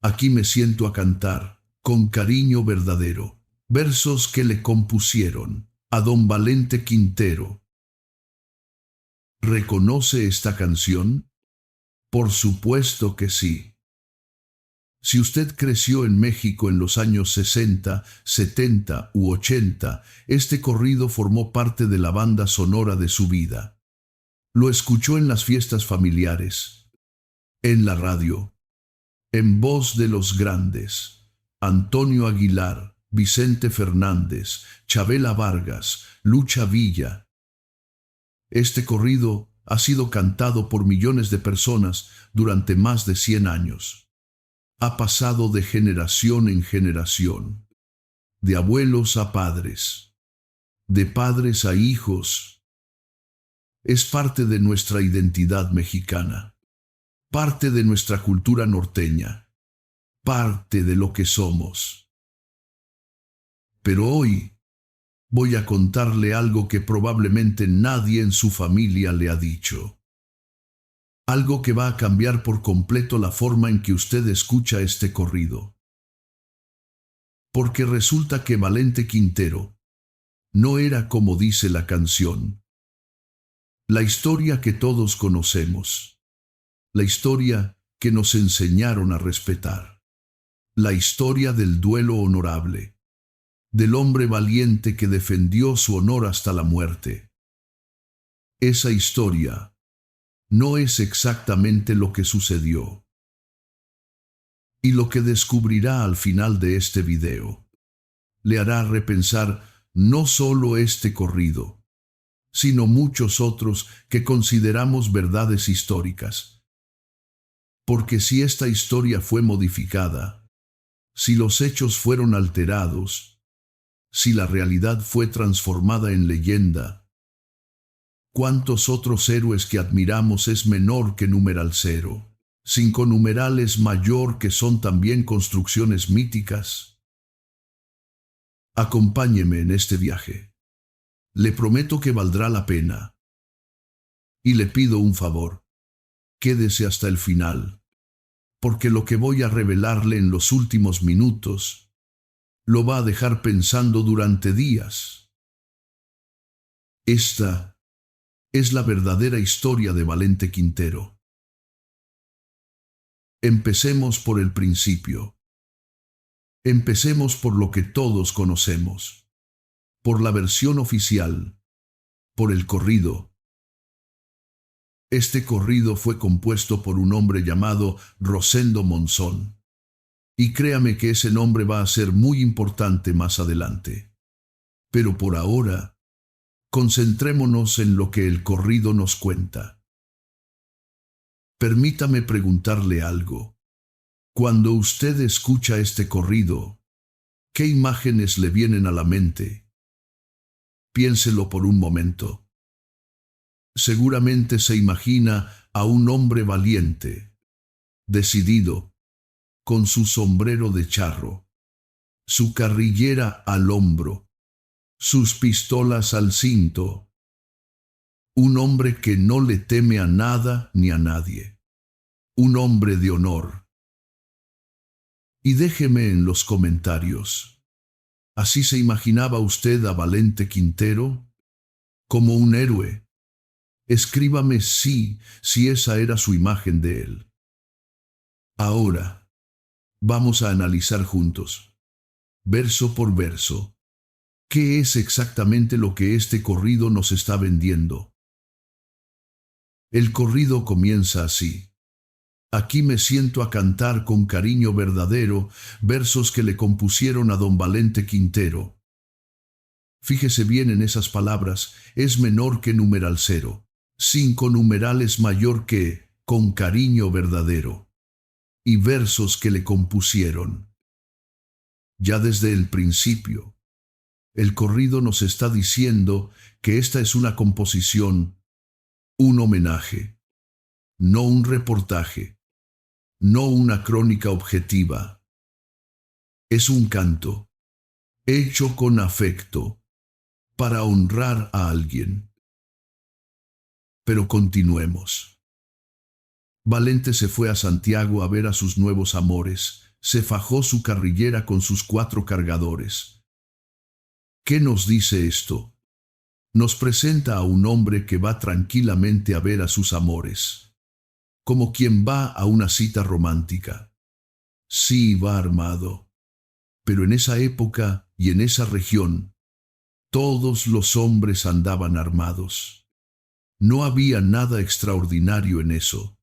Aquí me siento a cantar, con cariño verdadero, versos que le compusieron a don Valente Quintero. ¿Reconoce esta canción? Por supuesto que sí. Si usted creció en México en los años 60, 70 u 80, este corrido formó parte de la banda sonora de su vida. Lo escuchó en las fiestas familiares, en la radio, en voz de los grandes: Antonio Aguilar, Vicente Fernández, Chabela Vargas, Lucha Villa. Este corrido ha sido cantado por millones de personas durante más de 100 años. Ha pasado de generación en generación, de abuelos a padres, de padres a hijos. Es parte de nuestra identidad mexicana, parte de nuestra cultura norteña, parte de lo que somos. Pero hoy voy a contarle algo que probablemente nadie en su familia le ha dicho. Algo que va a cambiar por completo la forma en que usted escucha este corrido. Porque resulta que Valente Quintero no era como dice la canción. La historia que todos conocemos. La historia que nos enseñaron a respetar. La historia del duelo honorable. Del hombre valiente que defendió su honor hasta la muerte. Esa historia no es exactamente lo que sucedió. Y lo que descubrirá al final de este video le hará repensar no solo este corrido, sino muchos otros que consideramos verdades históricas. Porque si esta historia fue modificada, si los hechos fueron alterados, si la realidad fue transformada en leyenda, ¿cuántos otros héroes que admiramos es menor que numeral cero? Cinco numerales mayor que son también construcciones míticas. Acompáñeme en este viaje. Le prometo que valdrá la pena. Y le pido un favor. Quédese hasta el final, porque lo que voy a revelarle en los últimos minutos lo va a dejar pensando durante días. Esta es la verdadera historia de Valente Quintero. Empecemos por el principio. Empecemos por lo que todos conocemos, por la versión oficial, por el corrido. Este corrido fue compuesto por un hombre llamado Rosendo Monzón. Y créame que ese nombre va a ser muy importante más adelante. Pero por ahora, concentrémonos en lo que el corrido nos cuenta. Permítame preguntarle algo. Cuando usted escucha este corrido, ¿qué imágenes le vienen a la mente? Piénselo por un momento. Seguramente se imagina a un hombre valiente, decidido, con su sombrero de charro, su carrillera al hombro, sus pistolas al cinto. Un hombre que no le teme a nada ni a nadie. Un hombre de honor. Y déjeme en los comentarios. ¿Así se imaginaba usted a Valente Quintero? ¿Como un héroe? Escríbame sí, si esa era su imagen de él. Ahora, vamos a analizar juntos, verso por verso, ¿qué es exactamente lo que este corrido nos está vendiendo? El corrido comienza así. Aquí me siento a cantar con cariño verdadero versos que le compusieron a don Valente Quintero. Fíjese bien en esas palabras, es menor que numeral cero. 5 numerales mayor que con cariño verdadero. Y versos que le compusieron. Ya desde el principio, el corrido nos está diciendo que esta es una composición, un homenaje, no un reportaje, no una crónica objetiva. Es un canto, hecho con afecto, para honrar a alguien. Pero continuemos. Valente se fue a Santiago a ver a sus nuevos amores, se fajó su carrillera con sus 4 cargadores. ¿Qué nos dice esto? Nos presenta a un hombre que va tranquilamente a ver a sus amores, como quien va a una cita romántica. Sí, va armado, pero en esa época y en esa región, todos los hombres andaban armados. No había nada extraordinario en eso.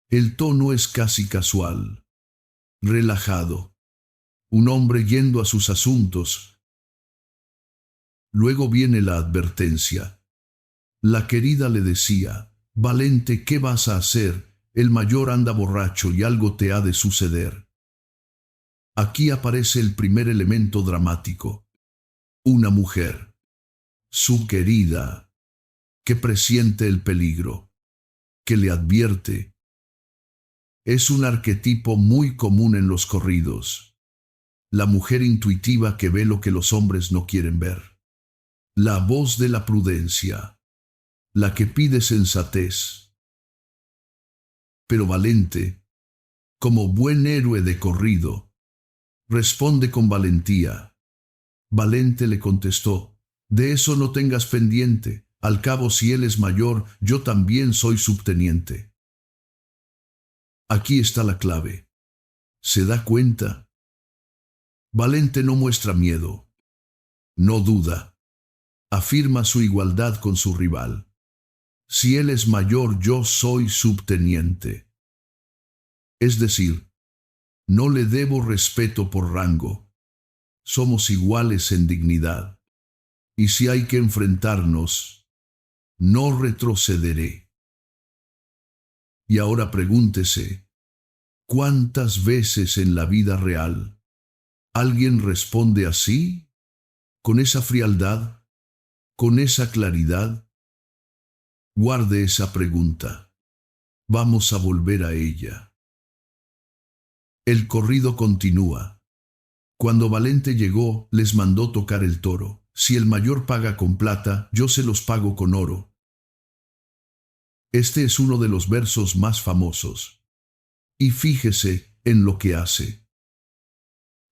El tono es casi casual, relajado, un hombre yendo a sus asuntos. Luego viene la advertencia. La querida le decía: Valente, ¿qué vas a hacer? El mayor anda borracho y algo te ha de suceder. Aquí aparece el primer elemento dramático. Una mujer, su querida, que presiente el peligro, que le advierte. Es un arquetipo muy común en los corridos. La mujer intuitiva que ve lo que los hombres no quieren ver. La voz de la prudencia, la que pide sensatez. Pero Valente, como buen héroe de corrido, responde con valentía. Valente le contestó: de eso no tengas pendiente, al cabo si él es mayor, yo también soy subteniente. Aquí está la clave. ¿Se da cuenta? Valente no muestra miedo, no duda, afirma su igualdad con su rival. Si él es mayor, yo soy subteniente. Es decir, no le debo respeto por rango. Somos iguales en dignidad. Y si hay que enfrentarnos, no retrocederé. Y ahora pregúntese, ¿cuántas veces en la vida real alguien responde así? ¿Con esa frialdad? ¿Con esa claridad? Guarde esa pregunta. Vamos a volver a ella. El corrido continúa. Cuando Valente llegó, les mandó tocar el toro. Si el mayor paga con plata, yo se los pago con oro. Este es uno de los versos más famosos. Y fíjese en lo que hace.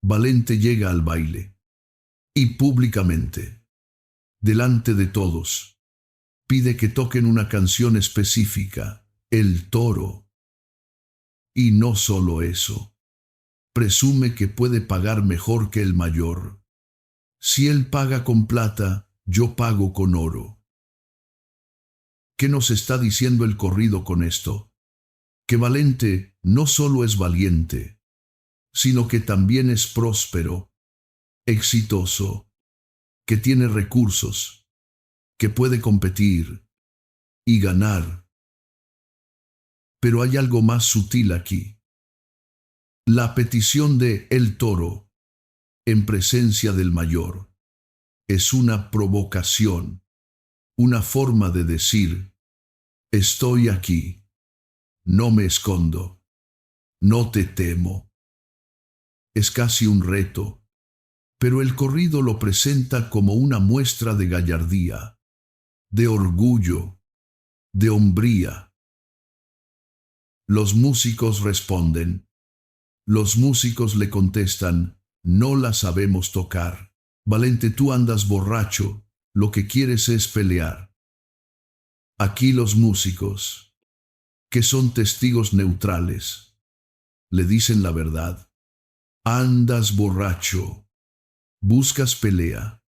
Valente llega al baile. Y públicamente, delante de todos, pide que toquen una canción específica, El Toro. Y no solo eso. Presume que puede pagar mejor que el mayor. Si él paga con plata, yo pago con oro. ¿Qué nos está diciendo el corrido con esto? Que Valente no solo es valiente, sino que también es próspero, exitoso, que tiene recursos, que puede competir y ganar. Pero hay algo más sutil aquí. La petición de El Toro, en presencia del mayor, es una provocación, una forma de decir: estoy aquí, no me escondo, no te temo. Es casi un reto, pero el corrido lo presenta como una muestra de gallardía, de orgullo, de hombría. Los músicos responden. Los músicos le contestan: no la sabemos tocar. Valente, tú andas borracho, lo que quieres es pelear. Aquí los músicos, que son testigos neutrales, le dicen la verdad. Andas borracho, buscas pelea.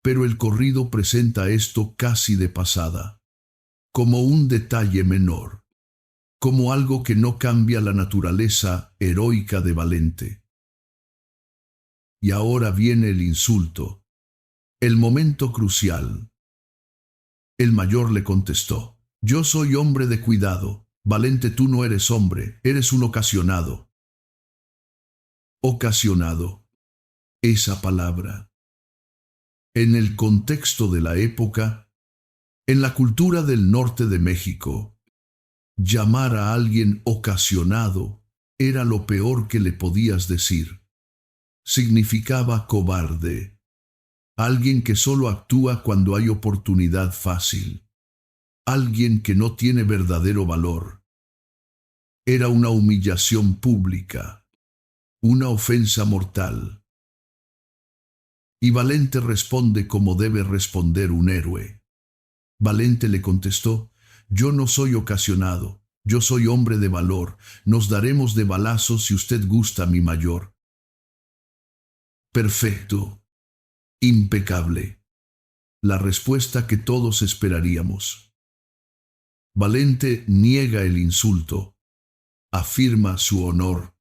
Pero el corrido presenta esto casi de pasada, como un detalle menor, como algo que no cambia la naturaleza heroica de Valente. Y ahora viene el insulto, el momento crucial. El mayor le contestó: yo soy hombre de cuidado. Valente, tú no eres hombre, eres un ocasionado. Ocasionado. Esa palabra. En el contexto de la época, en la cultura del norte de México, llamar a alguien ocasionado era lo peor que le podías decir. Significaba cobarde, alguien que solo actúa cuando hay oportunidad fácil, alguien que no tiene verdadero valor. Era una humillación pública, una ofensa mortal. Y Valente responde como debe responder un héroe. Valente le contestó: yo no soy ocasionado, yo soy hombre de valor, nos daremos de balazos si usted gusta, mi mayor. Perfecto, impecable, la respuesta que todos esperaríamos. Valente niega el insulto, afirma su honor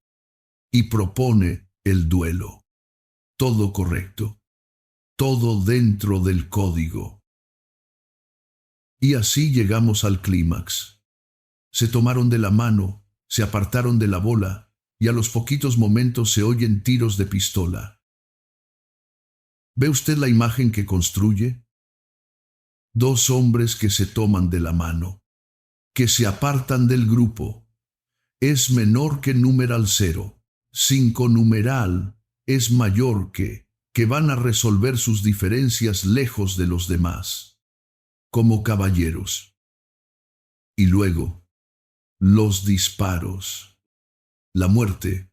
y propone el duelo. Todo correcto, todo dentro del código. Y así llegamos al clímax. Se tomaron de la mano, se apartaron de la bola, y a los poquitos momentos se oyen tiros de pistola. ¿Ve usted la imagen que construye? Dos hombres que se toman de la mano, que se apartan del grupo. Es menor que numeral 0. 5 numeral es mayor que van a resolver sus diferencias lejos de los demás, como caballeros. Y luego, los disparos, la muerte,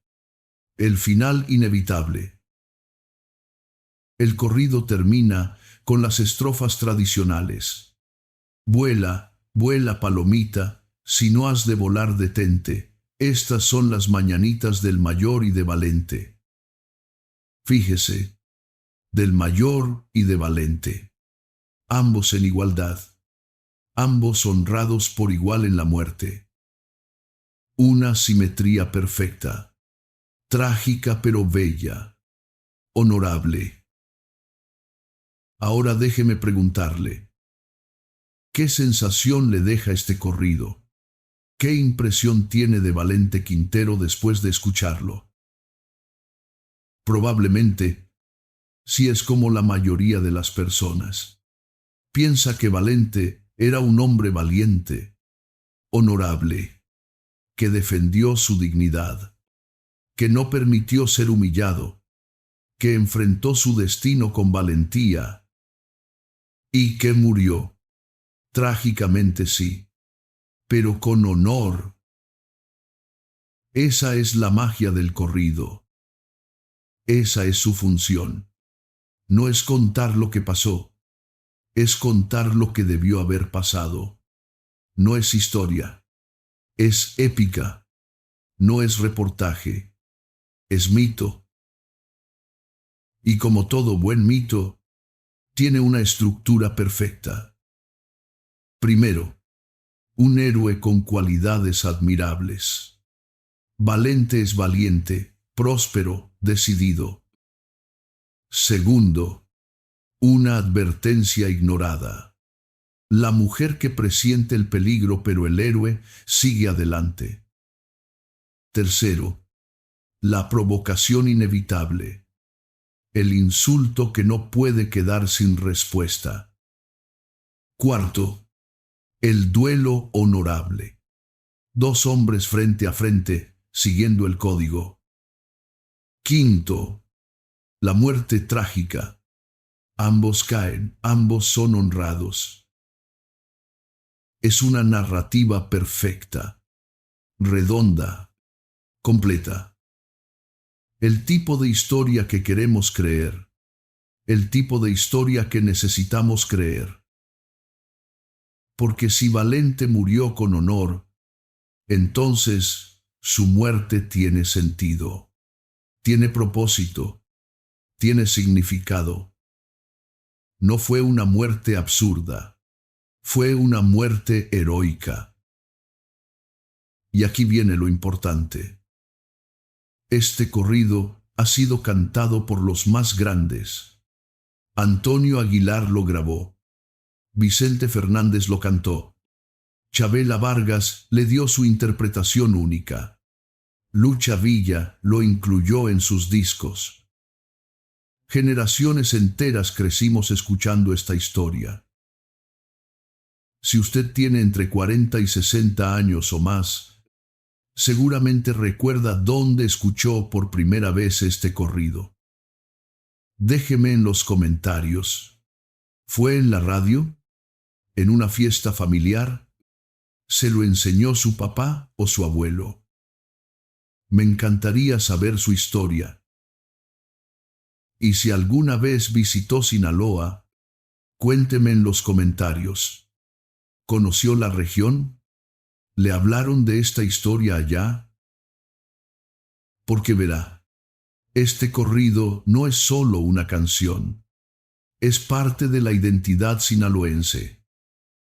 el final inevitable. El corrido termina con las estrofas tradicionales. Vuela, vuela palomita, si no has de volar detente, estas son las mañanitas del mayor y de Valente. Fíjese, del mayor y de Valente, ambos en igualdad, ambos honrados por igual en la muerte. Una simetría perfecta, trágica pero bella, honorable. Ahora déjeme preguntarle, ¿qué sensación le deja este corrido? ¿Qué impresión tiene de Valente Quintero después de escucharlo? Probablemente, si es como la mayoría de las personas, piensa que Valente era un hombre valiente, honorable, que defendió su dignidad, que no permitió ser humillado, que enfrentó su destino con valentía y que murió. Trágicamente sí, pero con honor. Esa es la magia del corrido. Esa es su función. No es contar lo que pasó, es contar lo que debió haber pasado. No es historia, es épica, no es reportaje, es mito. Y como todo buen mito, tiene una estructura perfecta. Primero, un héroe con cualidades admirables. Valente es valiente, próspero, decidido. Segundo, una advertencia ignorada. La mujer que presiente el peligro, pero el héroe sigue adelante. Tercero, la provocación inevitable. El insulto que no puede quedar sin respuesta. Cuarto, el duelo honorable. Dos hombres frente a frente, siguiendo el código. Quinto, la muerte trágica. Ambos caen, ambos son honrados. Es una narrativa perfecta, redonda, completa. El tipo de historia que queremos creer. El tipo de historia que necesitamos creer. Porque si Valente murió con honor, entonces su muerte tiene sentido, tiene propósito, tiene significado. No fue una muerte absurda, fue una muerte heroica. Y aquí viene lo importante. Este corrido ha sido cantado por los más grandes. Antonio Aguilar lo grabó. Vicente Fernández lo cantó. Chabela Vargas le dio su interpretación única. Lucha Villa lo incluyó en sus discos. Generaciones enteras crecimos escuchando esta historia. Si usted tiene entre 40 y 60 años o más, seguramente recuerda dónde escuchó por primera vez este corrido. Déjeme en los comentarios. ¿Fue en la radio? ¿En una fiesta familiar? ¿Se lo enseñó su papá o su abuelo? Me encantaría saber su historia. Y si alguna vez visitó Sinaloa, cuénteme en los comentarios. ¿Conoció la región? ¿Le hablaron de esta historia allá? Porque verá, este corrido no es solo una canción. Es parte de la identidad sinaloense.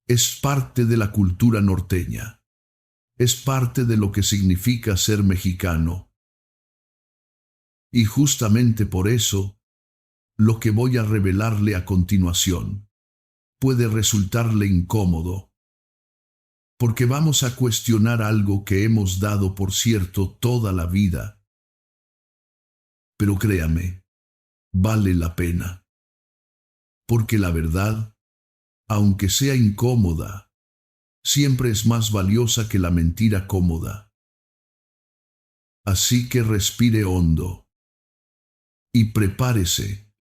Es parte de la cultura norteña. Es parte de lo que significa ser mexicano. Y justamente por eso, lo que voy a revelarle a continuación puede resultarle incómodo, porque vamos a cuestionar algo que hemos dado por cierto toda la vida. Pero créame, vale la pena, porque la verdad, aunque sea incómoda, siempre es más valiosa que la mentira cómoda. Así que respire hondo y prepárese,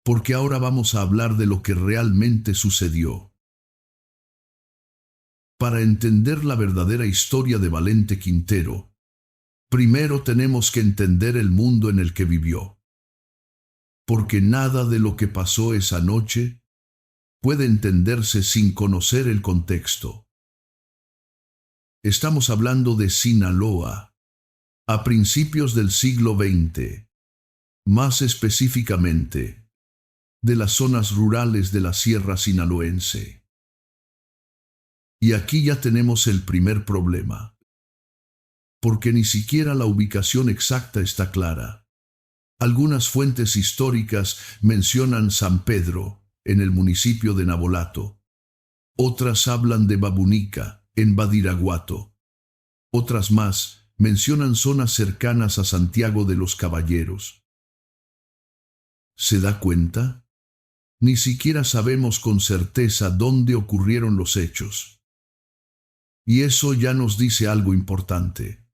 porque ahora vamos a hablar de lo que realmente sucedió. Para entender la verdadera historia de Valente Quintero, primero tenemos que entender el mundo en el que vivió. Porque nada de lo que pasó esa noche puede entenderse sin conocer el contexto. Estamos hablando de Sinaloa, a principios del siglo XX, más específicamente, de las zonas rurales de la Sierra Sinaloense. Y aquí ya tenemos el primer problema, porque ni siquiera la ubicación exacta está clara. Algunas fuentes históricas mencionan San Pedro, en el municipio de Navolato. Otras hablan de Babunica, en Badiraguato. Otras más mencionan zonas cercanas a Santiago de los Caballeros. ¿Se da cuenta? Ni siquiera sabemos con certeza dónde ocurrieron los hechos. Y eso ya nos dice algo importante.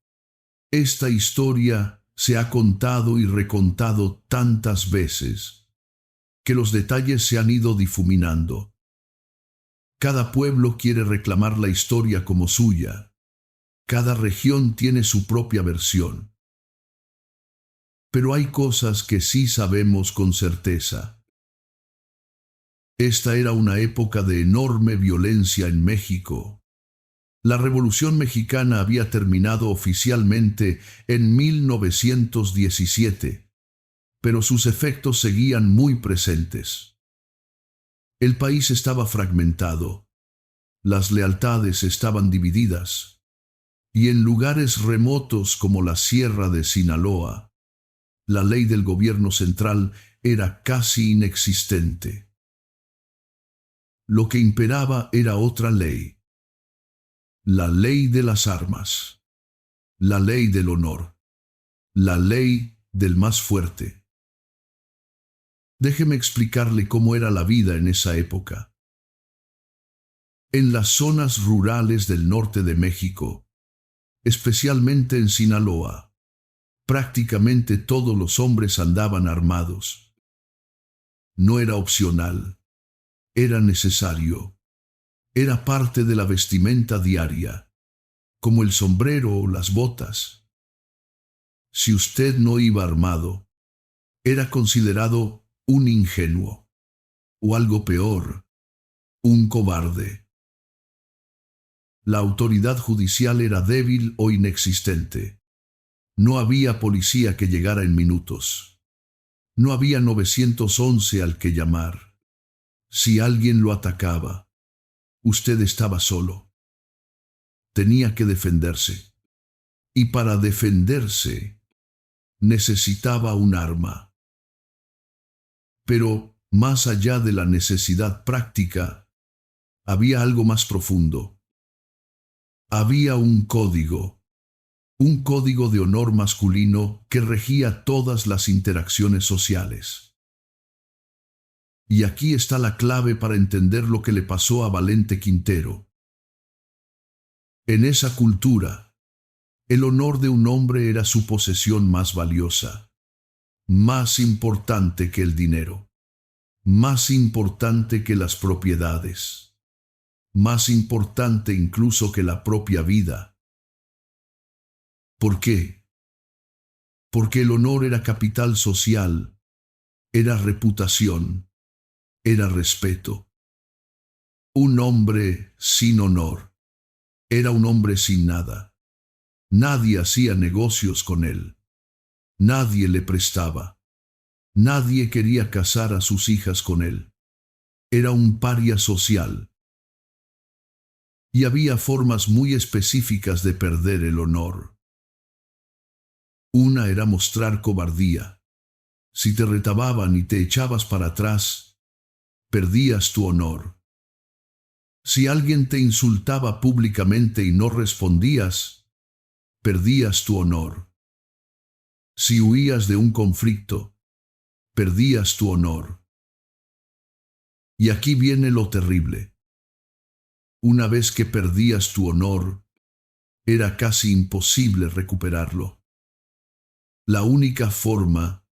Esta historia se ha contado y recontado tantas veces que los detalles se han ido difuminando. Cada pueblo quiere reclamar la historia como suya. Cada región tiene su propia versión. Pero hay cosas que sí sabemos con certeza. Esta era una época de enorme violencia en México. La Revolución Mexicana había terminado oficialmente en 1917, pero sus efectos seguían muy presentes. El país estaba fragmentado, las lealtades estaban divididas, y en lugares remotos como la Sierra de Sinaloa, la ley del gobierno central era casi inexistente. Lo que imperaba era otra ley. La ley de las armas, la ley del honor, la ley del más fuerte. Déjeme explicarle cómo era la vida en esa época. En las zonas rurales del norte de México, especialmente en Sinaloa, prácticamente todos los hombres andaban armados. No era opcional, era necesario. Era parte de la vestimenta diaria, como el sombrero o las botas. Si usted no iba armado, era considerado un ingenuo, o algo peor, un cobarde. La autoridad judicial era débil o inexistente. No había policía que llegara en minutos. No había 911 al que llamar. Si alguien lo atacaba, usted estaba solo. Tenía que defenderse. Y para defenderse, necesitaba un arma. Pero, más allá de la necesidad práctica, había algo más profundo. Había un código de honor masculino que regía todas las interacciones sociales. Y aquí está la clave para entender lo que le pasó a Valente Quintero. En esa cultura, el honor de un hombre era su posesión más valiosa, más importante que el dinero, más importante que las propiedades. más importante incluso que la propia vida. ¿Por qué? Porque el honor era capital social, era reputación, era respeto. Un hombre sin honor era un hombre sin nada. Nadie hacía negocios con él. Nadie le prestaba. Nadie quería casar a sus hijas con él. Era un paria social. Y había formas muy específicas de perder el honor. Una era mostrar cobardía. Si te retababan y te echabas para atrás, perdías tu honor. Si alguien te insultaba públicamente y no respondías, perdías tu honor. Si huías de un conflicto, perdías tu honor. Y aquí viene lo terrible. Una vez que perdías tu honor, era casi imposible recuperarlo. La única forma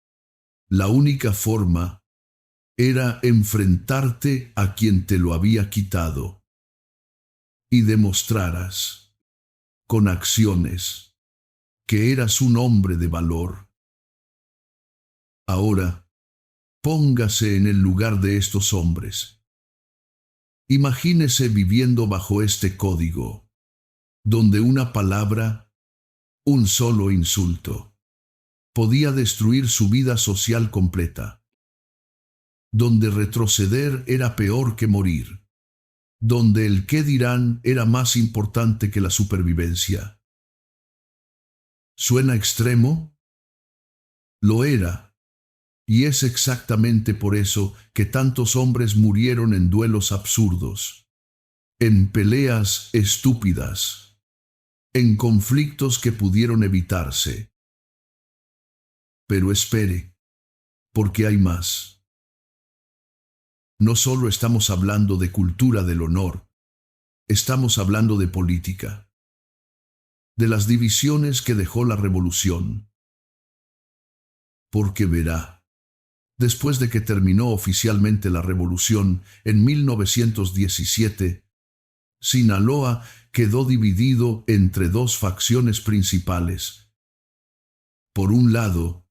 era enfrentarte a quien te lo había quitado y demostraras, con acciones, que eras un hombre de valor. Ahora, póngase en el lugar de estos hombres. Imagínese viviendo bajo este código, donde una palabra, un solo insulto, podía destruir su vida social completa, donde retroceder era peor que morir, donde el qué dirán era más importante que la supervivencia. ¿Suena extremo? Lo era, y es exactamente por eso que tantos hombres murieron en duelos absurdos, en peleas estúpidas, en conflictos que pudieron evitarse. Pero espere, porque hay más. No solo estamos hablando de cultura del honor, estamos hablando de política, de las divisiones que dejó la revolución. Porque verá, después de que terminó oficialmente la revolución en 1917, Sinaloa quedó dividido entre dos facciones principales. Por un lado,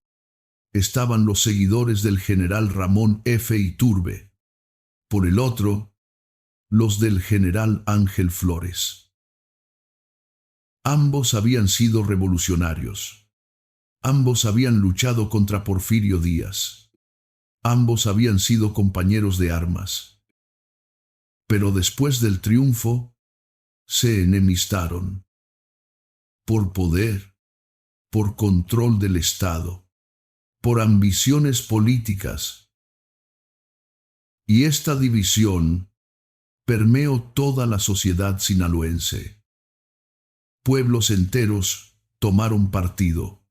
estaban los seguidores del general Ramón F. Iturbe. Por el otro, los del general Ángel Flores. Ambos habían sido revolucionarios. Ambos habían luchado contra Porfirio Díaz. Ambos habían sido compañeros de armas. Pero después del triunfo, se enemistaron. Por poder, por control del Estado, por ambiciones políticas. Y esta división permeó toda la sociedad sinaloense. Pueblos enteros tomaron partido.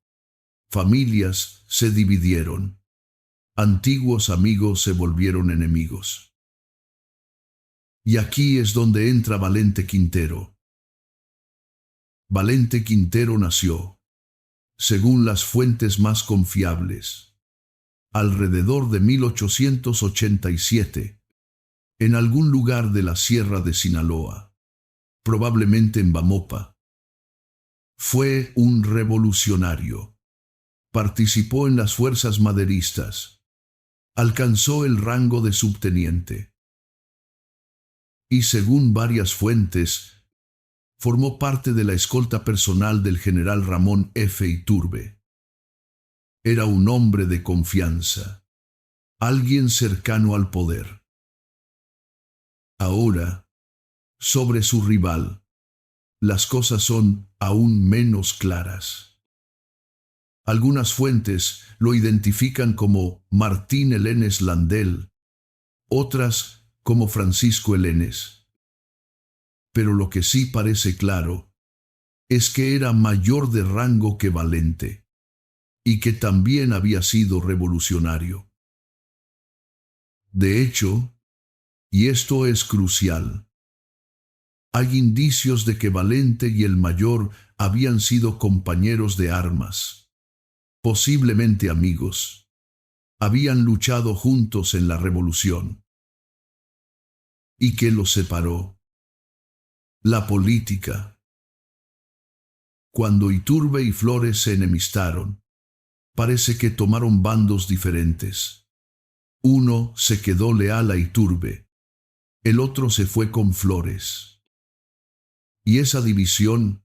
Familias se dividieron. Antiguos amigos se volvieron enemigos. Y aquí es donde entra Valente Quintero. Valente Quintero nació, según las fuentes más confiables, alrededor de 1887, en algún lugar de la Sierra de Sinaloa, probablemente en Bamopa. Fue un revolucionario. Participó en las fuerzas maderistas. Alcanzó el rango de subteniente. Y según varias fuentes, formó parte de la escolta personal del general Ramón F. Iturbe. Era un hombre de confianza, alguien cercano al poder. Ahora, sobre su rival, las cosas son aún menos claras. Algunas fuentes lo identifican como Martín Elenes Landel, otras como Francisco Elenes. Pero lo que sí parece claro es que era mayor de rango que Valente, y que también había sido revolucionario. De hecho, y esto es crucial, hay indicios de que Valente y el mayor habían sido compañeros de armas, posiblemente amigos. Habían luchado juntos en la revolución. ¿Y qué los separó? La política. Cuando Iturbe y Flores se enemistaron, parece que tomaron bandos diferentes. Uno se quedó leal a Iturbe, el otro se fue con Flores. Y esa división,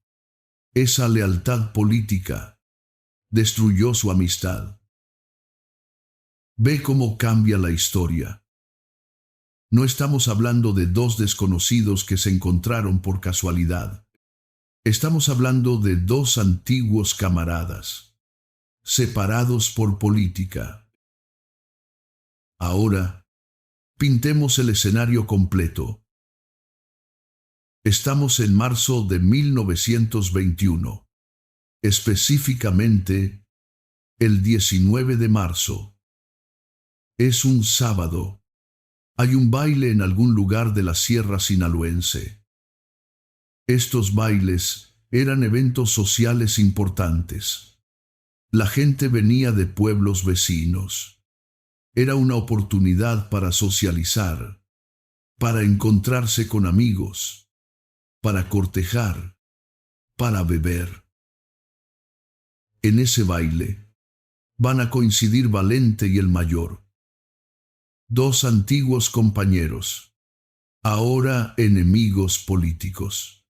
esa lealtad política, destruyó su amistad. Ve cómo cambia la historia. No estamos hablando de dos desconocidos que se encontraron por casualidad. Estamos hablando de dos antiguos camaradas, separados por política. Ahora, pintemos el escenario completo. Estamos en marzo de 1921, específicamente el 19 de marzo. Es un sábado. Hay un baile en algún lugar de la Sierra Sinaloense. Estos bailes eran eventos sociales importantes. La gente venía de pueblos vecinos. Era una oportunidad para socializar, para encontrarse con amigos, para cortejar, para beber. En ese baile van a coincidir Valente y el Mayor, dos antiguos compañeros, ahora enemigos políticos.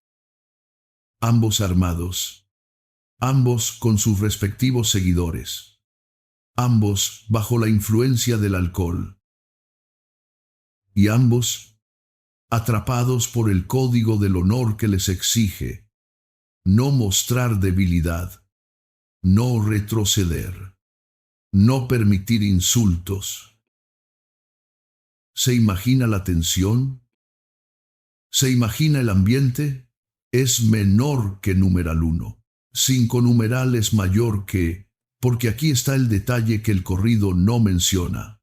Ambos armados, ambos con sus respectivos seguidores, ambos bajo la influencia del alcohol, y ambos atrapados por el código del honor que les exige no mostrar debilidad, no retroceder, no permitir insultos. ¿Se imagina la tensión? ¿Se imagina el ambiente? Es menor que numeral 1. 5 numeral es mayor que, porque aquí está el detalle que el corrido no menciona.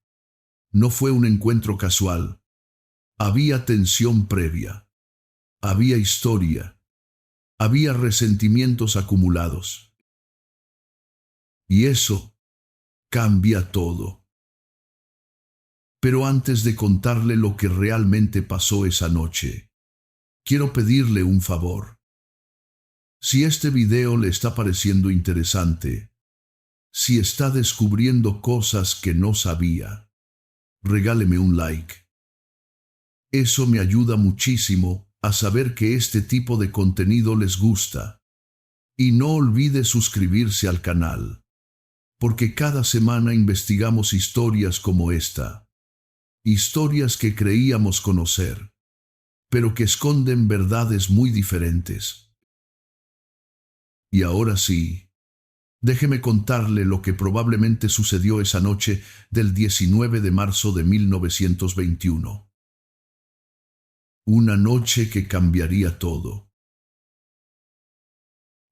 No fue un encuentro casual. Había tensión previa. Había historia. Había resentimientos acumulados. Y eso cambia todo. Pero antes de contarle lo que realmente pasó esa noche, quiero pedirle un favor. Si este video le está pareciendo interesante, si está descubriendo cosas que no sabía, regáleme un like. Eso me ayuda muchísimo a saber que este tipo de contenido les gusta. Y no olvide suscribirse al canal, porque cada semana investigamos historias como esta. Historias que creíamos conocer, pero que esconden verdades muy diferentes. Y ahora sí, déjeme contarle lo que probablemente sucedió esa noche del 19 de marzo de 1921. Una noche que cambiaría todo.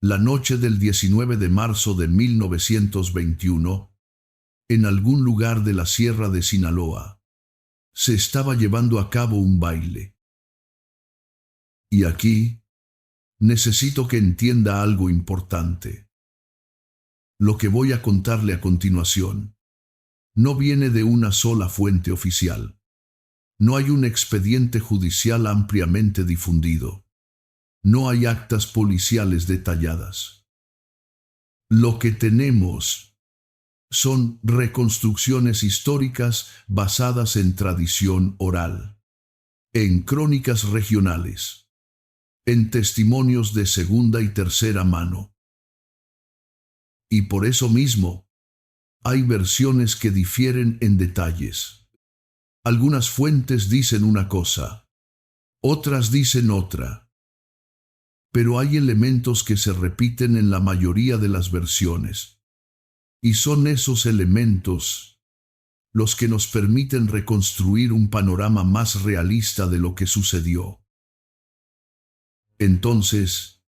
La noche del 19 de marzo de 1921, en algún lugar de la Sierra de Sinaloa, se estaba llevando a cabo un baile. Y aquí, necesito que entienda algo importante. Lo que voy a contarle a continuación no viene de una sola fuente oficial. No hay un expediente judicial ampliamente difundido. No hay actas policiales detalladas. Lo que tenemos son reconstrucciones históricas basadas en tradición oral, en crónicas regionales, en testimonios de segunda y tercera mano. Y por eso mismo, hay versiones que difieren en detalles. Algunas fuentes dicen una cosa, otras dicen otra. Pero hay elementos que se repiten en la mayoría de las versiones. Y son esos elementos los que nos permiten reconstruir un panorama más realista de lo que sucedió. Entonces,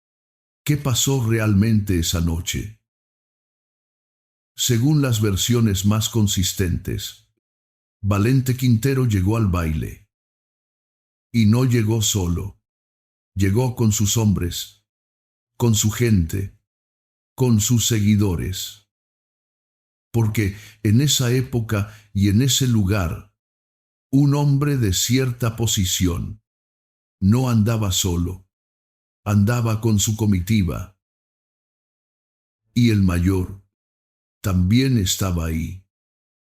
¿qué pasó realmente esa noche? Según las versiones más consistentes, Valente Quintero llegó al baile. Y no llegó solo. Llegó con sus hombres, con su gente, con sus seguidores. Porque en esa época y en ese lugar, un hombre de cierta posición no andaba solo. andaba con su comitiva. Y el mayor también estaba ahí,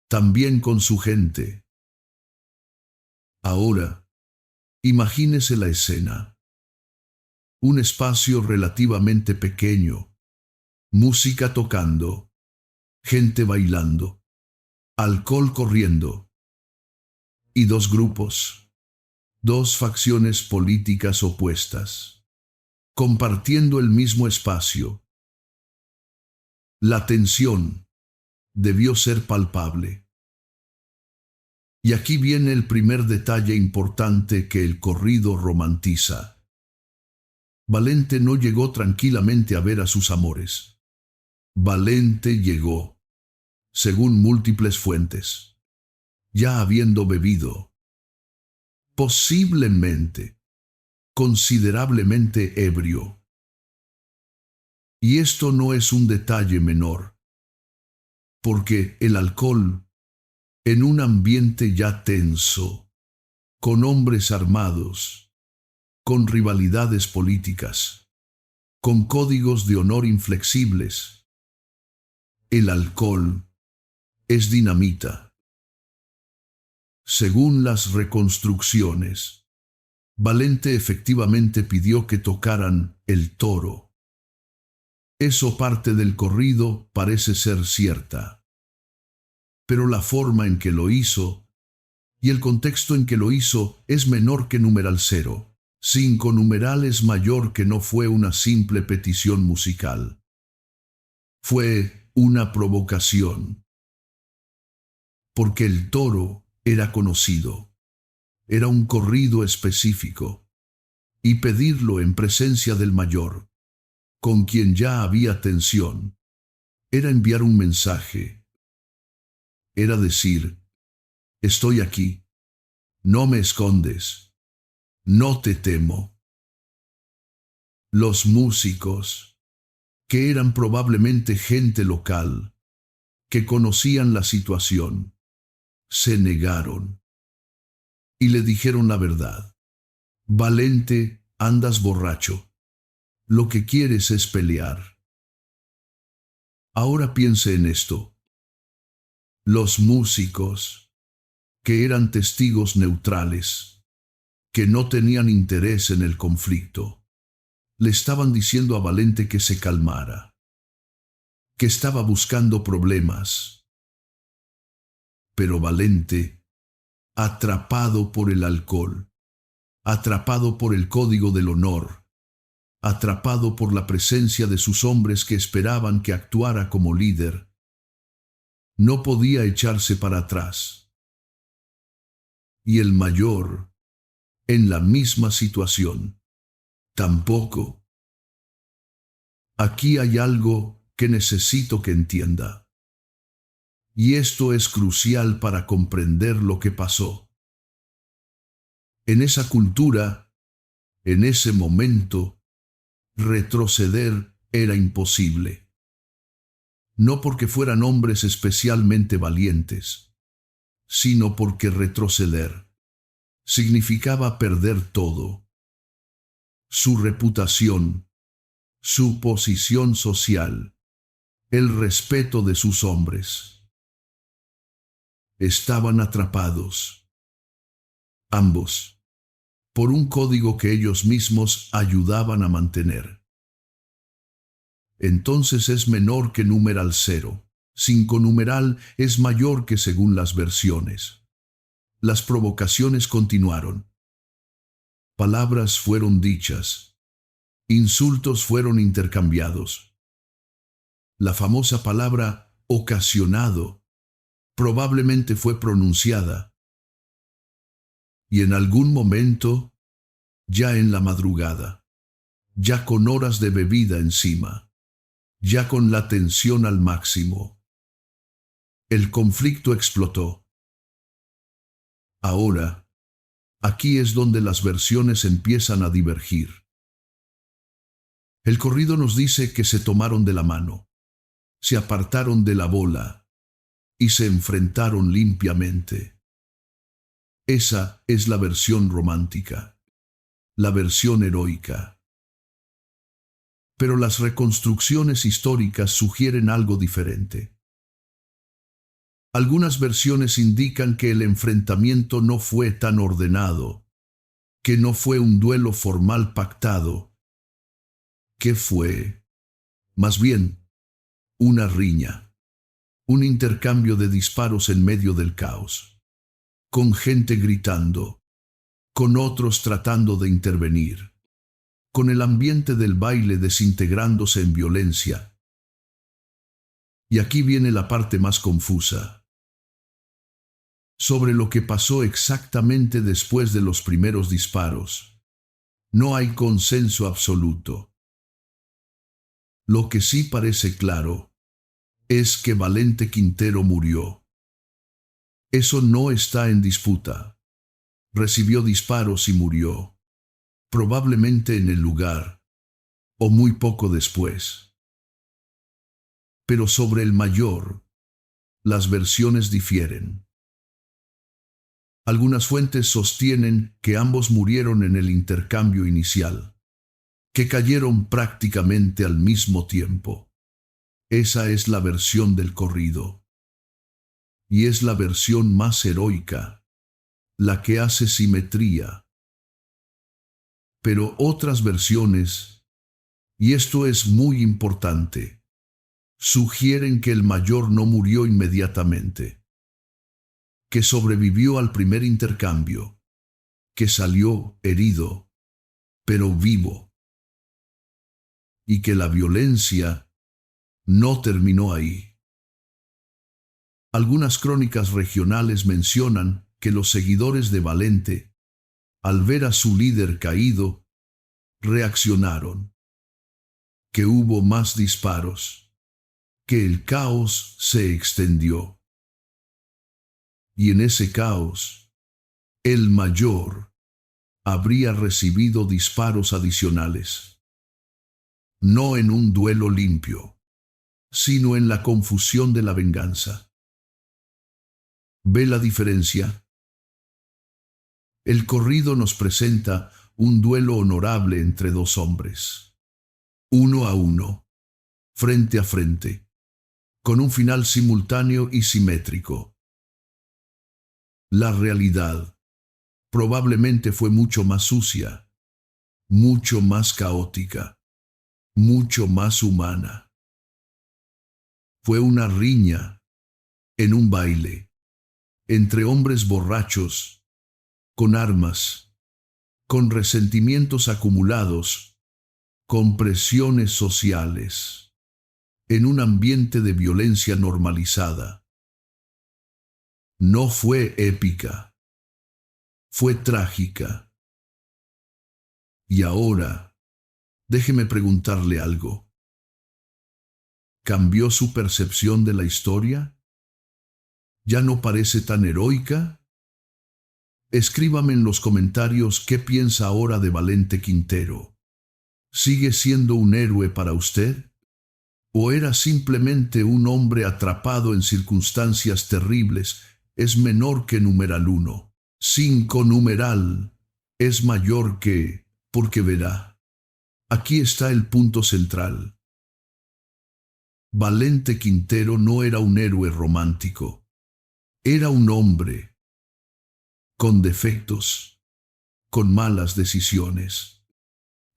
también con su gente. Ahora, imagínese la escena. Un espacio relativamente pequeño, música tocando, gente bailando, alcohol corriendo, y dos grupos, dos facciones políticas opuestas, compartiendo el mismo espacio. La tensión debió ser palpable. Y aquí viene el primer detalle importante que el corrido romantiza. Valente no llegó tranquilamente a ver a sus amores. Valente llegó, según múltiples fuentes, ya habiendo bebido, posiblemente, considerablemente ebrio. Y esto no es un detalle menor, porque el alcohol, en un ambiente ya tenso, con hombres armados, con rivalidades políticas, con códigos de honor inflexibles, el alcohol es dinamita. Según las reconstrucciones, Valente efectivamente pidió que tocaran el toro. Eso parte del corrido parece ser cierta. Pero la forma en que lo hizo y el contexto en que lo hizo es menor que numeral 0. 5 numeral es mayor que no fue una simple petición musical. Fue una provocación. Porque el toro era conocido. Era un corrido específico. Y pedirlo en presencia del mayor, con quien ya había tensión, era enviar un mensaje. Era decir, estoy aquí, no me escondes, no te temo. Los músicos, que eran probablemente gente local, que conocían la situación, se negaron y le dijeron la verdad. Valente, andas borracho. Lo que quieres es pelear. Ahora piense en esto. Los músicos, que eran testigos neutrales, que no tenían interés en el conflicto, le estaban diciendo a Valente que se calmara, que estaba buscando problemas. Pero Valente, atrapado por el alcohol, atrapado por el código del honor, atrapado por la presencia de sus hombres que esperaban que actuara como líder, no podía echarse para atrás. Y el mayor, en la misma situación, tampoco. Aquí hay algo que necesito que entienda. Y esto es crucial para comprender lo que pasó. En esa cultura, en ese momento, retroceder era imposible. No porque fueran hombres especialmente valientes, sino porque retroceder significaba perder todo. Su reputación, su posición social, el respeto de sus hombres. Estaban atrapados, ambos, por un código que ellos mismos ayudaban a mantener. Entonces es menor que numeral 0. 5 numeral es mayor que según las versiones. Las provocaciones continuaron. Palabras fueron dichas. Insultos fueron intercambiados. La famosa palabra ocasionado probablemente fue pronunciada. Y en algún momento, ya en la madrugada, ya con horas de bebida encima, ya con la tensión al máximo, el conflicto explotó. Ahora, aquí es donde las versiones empiezan a divergir. El corrido nos dice que se tomaron de la mano, se apartaron de la bola y se enfrentaron limpiamente. Esa es la versión romántica, la versión heroica. Pero las reconstrucciones históricas sugieren algo diferente. Algunas versiones indican que el enfrentamiento no fue tan ordenado, que no fue un duelo formal pactado, que fue, más bien, una riña, un intercambio de disparos en medio del caos, con gente gritando, con otros tratando de intervenir, con el ambiente del baile desintegrándose en violencia. Y aquí viene la parte más confusa. Sobre lo que pasó exactamente después de los primeros disparos, no hay consenso absoluto. Lo que sí parece claro es que Valente Quintero murió. Eso no está en disputa. Recibió disparos y murió, probablemente en el lugar, o muy poco después. Pero sobre el mayor, las versiones difieren. Algunas fuentes sostienen que ambos murieron en el intercambio inicial, que cayeron prácticamente al mismo tiempo. Esa es la versión del corrido. Y es la versión más heroica, la que hace simetría. Pero otras versiones, y esto es muy importante, sugieren que el mayor no murió inmediatamente, que sobrevivió al primer intercambio, que salió herido, pero vivo, y que la violencia no terminó ahí. Algunas crónicas regionales mencionan que los seguidores de Valente, al ver a su líder caído, reaccionaron, que hubo más disparos, que el caos se extendió. Y en ese caos, el mayor habría recibido disparos adicionales, no en un duelo limpio, sino en la confusión de la venganza. ¿Ve la diferencia? El corrido nos presenta un duelo honorable entre dos hombres, uno a uno, frente a frente, con un final simultáneo y simétrico. La realidad probablemente fue mucho más sucia, mucho más caótica, mucho más humana. Fue una riña en un baile, entre hombres borrachos, con armas, con resentimientos acumulados, con presiones sociales, en un ambiente de violencia normalizada. No fue épica, fue trágica. Y ahora, déjeme preguntarle algo. ¿Cambió su percepción de la historia? ¿Ya no parece tan heroica? Escríbame en los comentarios qué piensa ahora de Valente Quintero. ¿Sigue siendo un héroe para usted? ¿O era simplemente un hombre atrapado en circunstancias terribles? Es menor que numeral 1. 5 numeral es mayor que, porque verá. Aquí está el punto central. Valente Quintero no era un héroe romántico. Era un hombre con defectos, con malas decisiones,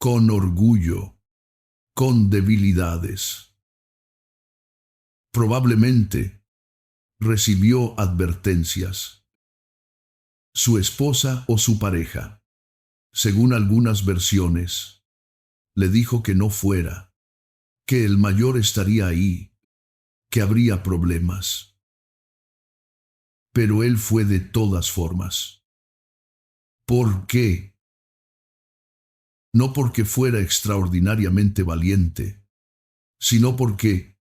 con orgullo, con debilidades. Probablemente recibió advertencias. Su esposa o su pareja, según algunas versiones, le dijo que no fuera, que el mayor estaría ahí, que habría problemas. Pero él fue de todas formas. ¿Por qué? No porque fuera extraordinariamente valiente, sino porque,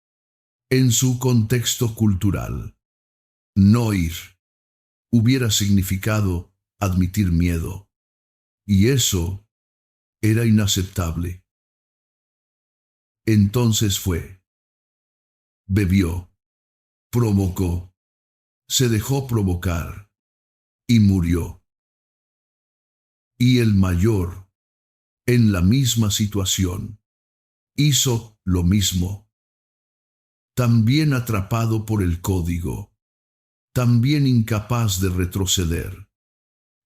en su contexto cultural, no ir hubiera significado admitir miedo, y eso era inaceptable. Entonces fue, bebió, provocó, se dejó provocar y murió. Y el mayor, en la misma situación, hizo lo mismo. También atrapado por el código, también incapaz de retroceder,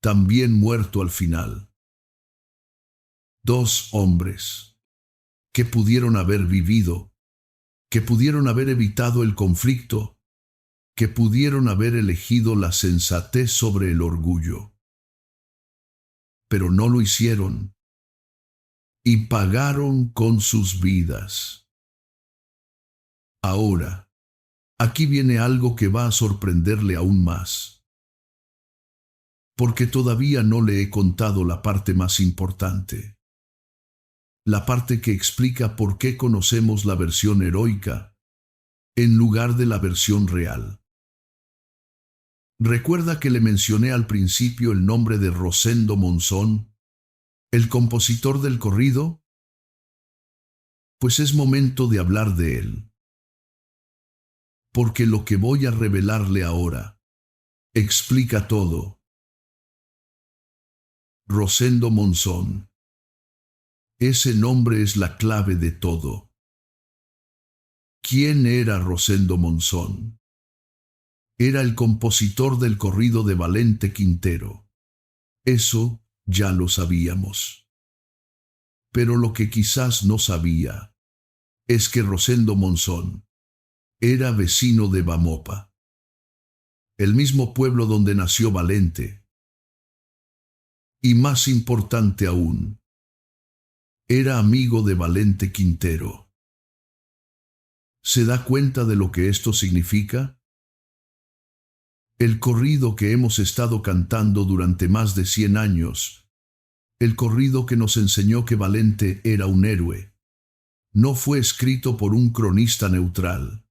también muerto al final. Dos hombres que pudieron haber vivido, que pudieron haber evitado el conflicto, que pudieron haber elegido la sensatez sobre el orgullo. Pero no lo hicieron y pagaron con sus vidas. Ahora, aquí viene algo que va a sorprenderle aún más, porque todavía no le he contado la parte más importante, la parte que explica por qué conocemos la versión heroica en lugar de la versión real. ¿Recuerda que le mencioné al principio el nombre de Rosendo Monzón, el compositor del corrido? Pues es momento de hablar de él, porque lo que voy a revelarle ahora explica todo. Rosendo Monzón. Ese nombre es la clave de todo. ¿Quién era Rosendo Monzón? Era el compositor del corrido de Valente Quintero. Eso ya lo sabíamos. Pero lo que quizás no sabía es que Rosendo Monzón era vecino de Bamopa, el mismo pueblo donde nació Valente. Y más importante aún, era amigo de Valente Quintero. ¿Se da cuenta de lo que esto significa? El corrido que hemos estado cantando durante más de 100 años, el corrido que nos enseñó que Valente era un héroe, no fue escrito por un cronista neutral.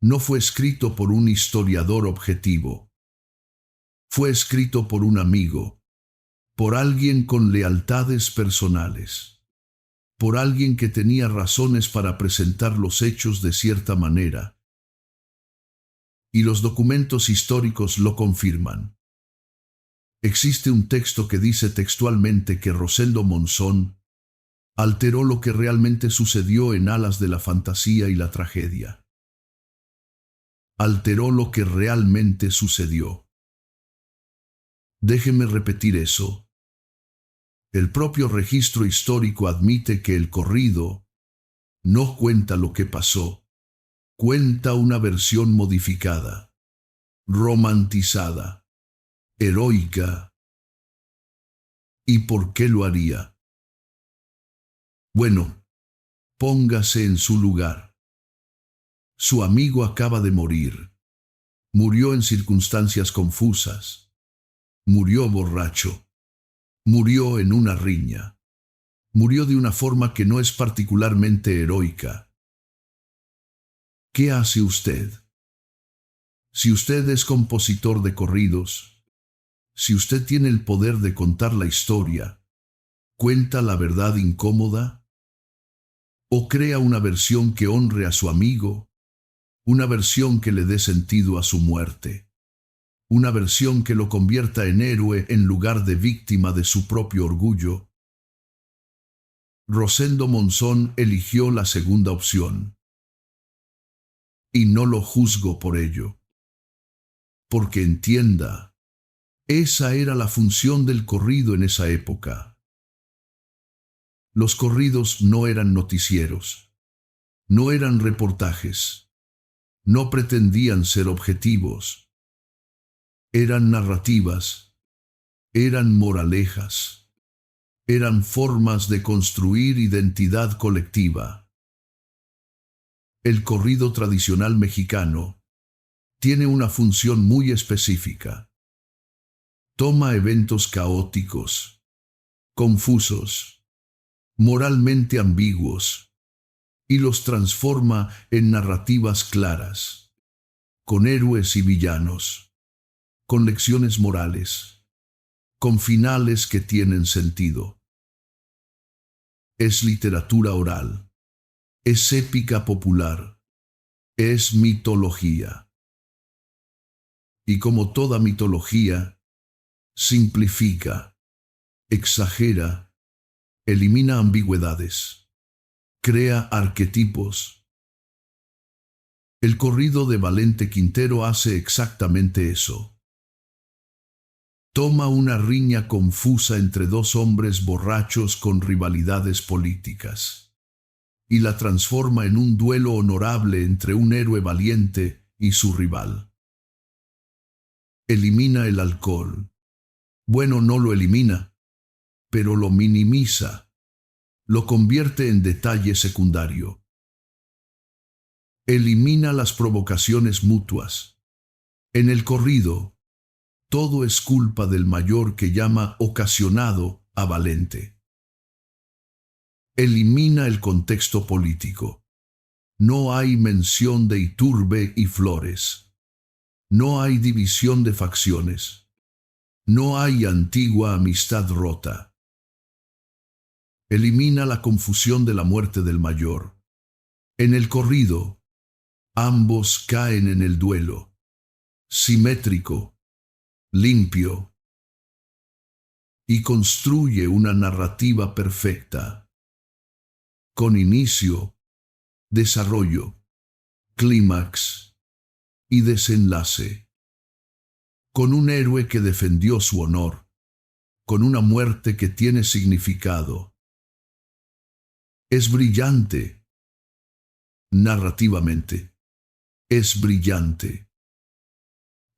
No fue escrito por un historiador objetivo. Fue escrito por un amigo, por alguien con lealtades personales, por alguien que tenía razones para presentar los hechos de cierta manera. Y los documentos históricos lo confirman. Existe un texto que dice textualmente que Rosendo Monzón alteró lo que realmente sucedió en alas de la fantasía y la tragedia. Alteró lo que realmente sucedió. Déjeme repetir eso. El propio registro histórico admite que el corrido no cuenta lo que pasó, cuenta una versión modificada, romantizada, heroica. ¿Y por qué lo haría? Bueno, póngase en su lugar. Su amigo acaba de morir. Murió en circunstancias confusas. Murió borracho. Murió en una riña. Murió de una forma que no es particularmente heroica. ¿Qué hace usted? Si usted es compositor de corridos, si usted tiene el poder de contar la historia, ¿cuenta la verdad incómoda? ¿O crea una versión que honre a su amigo? Una versión que le dé sentido a su muerte. Una versión que lo convierta en héroe en lugar de víctima de su propio orgullo. Rosendo Monzón eligió la segunda opción. Y no lo juzgo por ello. Porque entienda, esa era la función del corrido en esa época. Los corridos no eran noticieros, no eran reportajes, no pretendían ser objetivos. Eran narrativas, eran moralejas, eran formas de construir identidad colectiva. El corrido tradicional mexicano tiene una función muy específica. Toma eventos caóticos, confusos, moralmente ambiguos, y los transforma en narrativas claras, con héroes y villanos, con lecciones morales, con finales que tienen sentido. Es literatura oral, es épica popular, es mitología. Y como toda mitología, simplifica, exagera, elimina ambigüedades. crea arquetipos. El corrido de Valente Quintero hace exactamente eso. Toma una riña confusa entre dos hombres borrachos con rivalidades políticas y la transforma en un duelo honorable entre un héroe valiente y su rival. Elimina el alcohol. Bueno, no lo elimina, pero lo minimiza, lo convierte en detalle secundario. Elimina las provocaciones mutuas. En el corrido, todo es culpa del mayor que llama ocasionado a Valente. Elimina el contexto político. No hay mención de Iturbe y Flores. No hay división de facciones. No hay antigua amistad rota. Elimina la confusión de la muerte del mayor. En el corrido, ambos caen en el duelo. Simétrico, limpio, y construye una narrativa perfecta, con inicio, desarrollo, clímax y desenlace, con un héroe que defendió su honor, con una muerte que tiene significado. Es brillante, narrativamente, es brillante.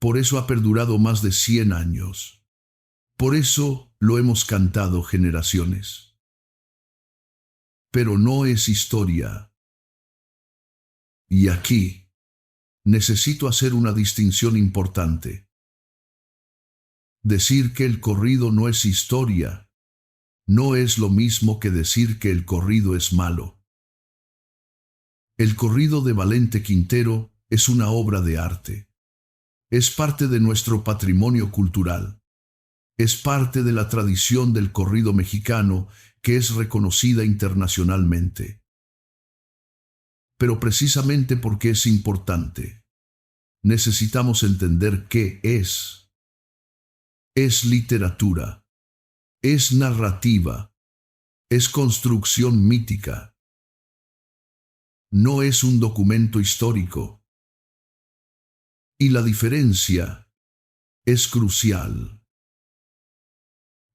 Por eso ha perdurado más de 100 años. Por eso lo hemos cantado generaciones. Pero no es historia. Y aquí necesito hacer una distinción importante. Decir que el corrido no es historia no es lo mismo que decir que el corrido es malo. El corrido de Valente Quintero es una obra de arte. Es parte de nuestro patrimonio cultural. Es parte de la tradición del corrido mexicano que es reconocida internacionalmente. Pero precisamente porque es importante, necesitamos entender qué es. Es literatura, es narrativa, es construcción mítica. No es un documento histórico. Y la diferencia es crucial.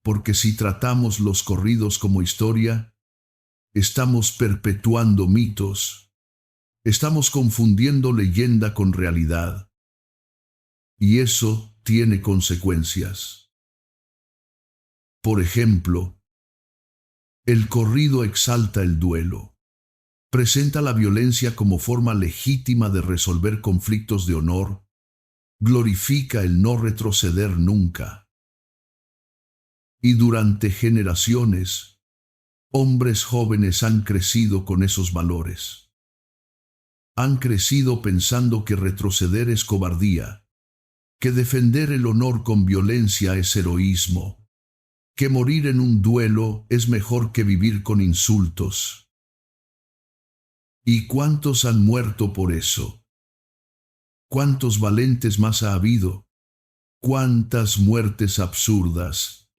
Porque si tratamos los corridos como historia, estamos perpetuando mitos, estamos confundiendo leyenda con realidad. Y eso tiene consecuencias. Por ejemplo, el corrido exalta el duelo, presenta la violencia como forma legítima de resolver conflictos de honor, glorifica el no retroceder nunca. Y durante generaciones, hombres jóvenes han crecido con esos valores. Han crecido pensando que retroceder es cobardía, que defender el honor con violencia es heroísmo, que morir en un duelo es mejor que vivir con insultos. ¿Y cuántos han muerto por eso? ¿Cuántos valentes más ha habido? ¿Cuántas muertes absurdas,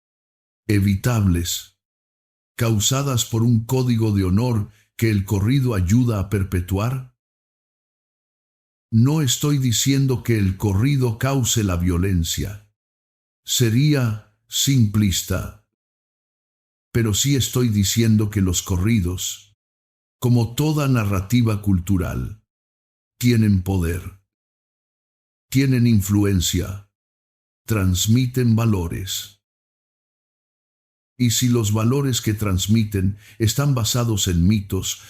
evitables, causadas por un código de honor que el corrido ayuda a perpetuar? No estoy diciendo que el corrido cause la violencia. Sería simplista. Pero sí estoy diciendo que los corridos, como toda narrativa cultural, tienen poder, tienen influencia, transmiten valores. Y si los valores que transmiten están basados en mitos,